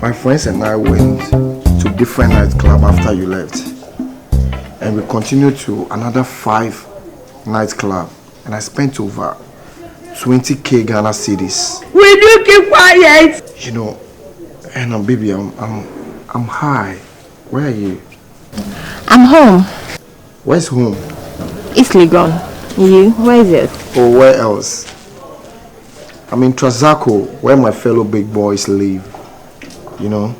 My friends and I went to different nightclubs after you left. And we continued to another 5 nightclubs. And I spent over 20k Ghana cedis. Will you keep quiet? You know, and baby, I'm high. Where are you? I'm home. Where's home? It's Legon. You? Where is it? Oh, where else? I'm in Trazaco, where my fellow big boys live. You know?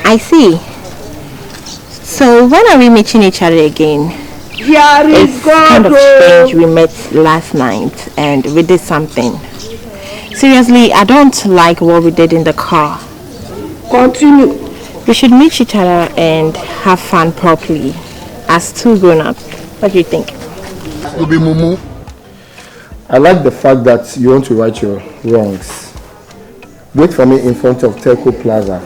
I see. So when are we meeting each other again? It's kind of strange. We met last night and we did something. Seriously, I don't like what we did in the car. Continue. We should meet each other and have fun properly as 2 grown-ups. What do you think? Obi Mumu, I like the fact that you want to right your wrongs. Wait for me in front of Telco Plaza.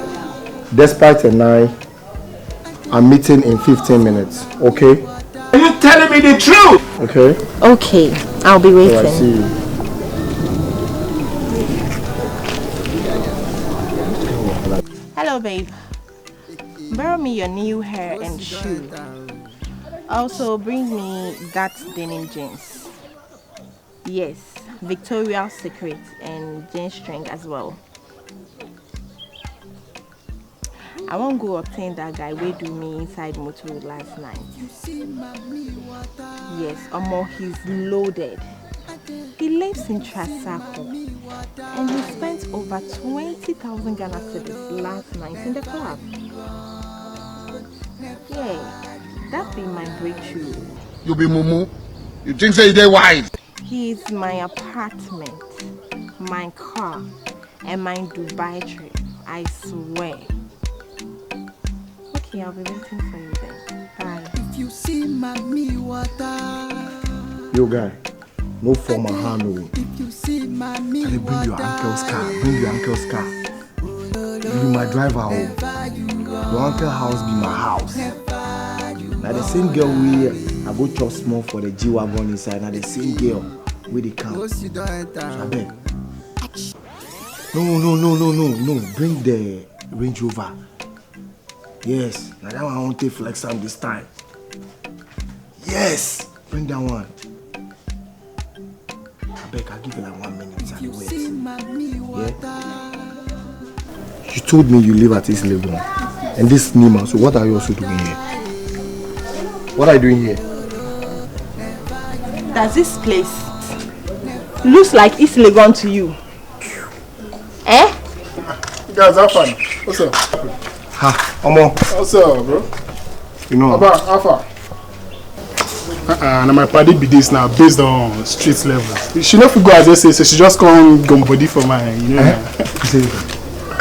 Despite and I are meeting in 15 minutes, okay? Are you telling me the truth? Okay? Okay, I'll be waiting. So I see you. Hello, babe. Borrow me your new hair and shoe. Also, bring me that denim jeans. Yes, Victoria's Secret and jean string as well. I won't go obtain that guy who do me inside motor last night. Yes, he's loaded. He lives in Trasaco and he spent over 20,000 Ghana cedis last night in the club. Yeah, that be my breakthrough. You be mumu. You think say they wise? He's my apartment, my car, and my Dubai trip. I swear. Okay, I'll be waiting for you then. Bye. If you see mommy water. Yo guy, no formal hand. If you see mommy Can you bring your uncle's car? Bring your uncle's car. You be my driver home. Your uncle's house be my house. Now the same girl we I go chop small for the G-Wagon inside. Now the same girl where they come. So I beg. No. Bring the Range Rover. Yes. Now that one I want to flex on this time. Yes. Bring that one. I beg, I'll give you like 1 minute and wait. Yeah? You told me you live at East Legon. And this Nima, so what are you also doing here? What are you doing here? Does this place looks like East Legon to you? Eh? Guys, have fun. What's up? Ha, Omo. What's up, bro? You know. About how far? Now my party be this now based on street level. She not go as I say, so she just come go body for my, you know.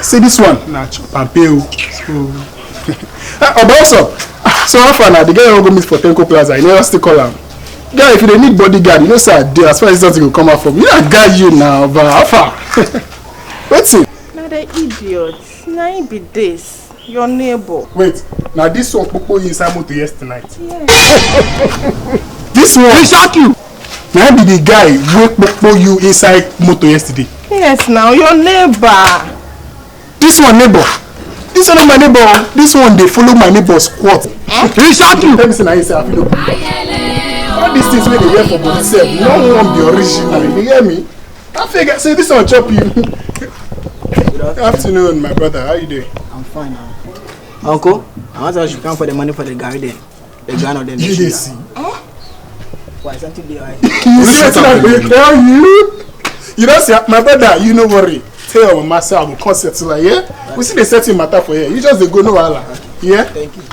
Say this one. Nah, chop and pay. Also, so how far now? The guy will go meet for Telco Plaza. You never still call him. Guy, if you don't need bodyguard, you know, sir, as far as something will come out from you, I got you now, but how far? What's it? Now the idiot. Now be this. Your neighbor. Wait, now this one Popo inside motor yesterday night. Yeah. This one will shock you. Now be the guy who Popo you inside motor yesterday. Yes, now your neighbor. This one neighbor. This one my neighbor. This one they follow my neighbor squat. He shock you. Let me see now say I feel. All these things when they hear for themselves, no one be original. You hear me? I figure say this one chop you. Good afternoon, my brother. How you doing? I'm fine now. Uncle, I want us to come for the money for the garden. The gun or the You didn't see. Why something be alright? You see what I tell you? You don't see my brother. You no worry. Tell your mama say I will come settle like yeah. We see the setting matter for here. You just dey go no wahala. Yeah. Thank you.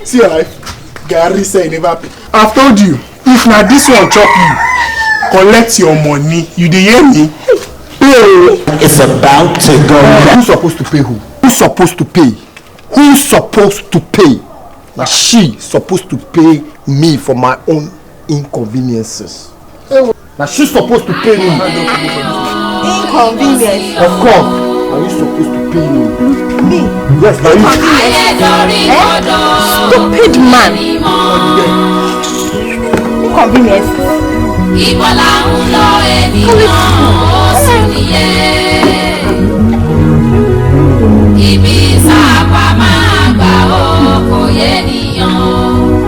See your life. Gary say he never pay. I've told you. If na this one chop you, collect your money. You dey hear me? Pay. It's about to go. Who's supposed to pay who? Who's supposed to pay? Who's supposed to pay? Now she supposed to pay me for my own inconveniences. Now she's supposed to pay me. Inconvenience. Of course. Are you supposed to pay me? Me? Yes, now you. Stupid man. Inconvenience. Ibi ènìyàn.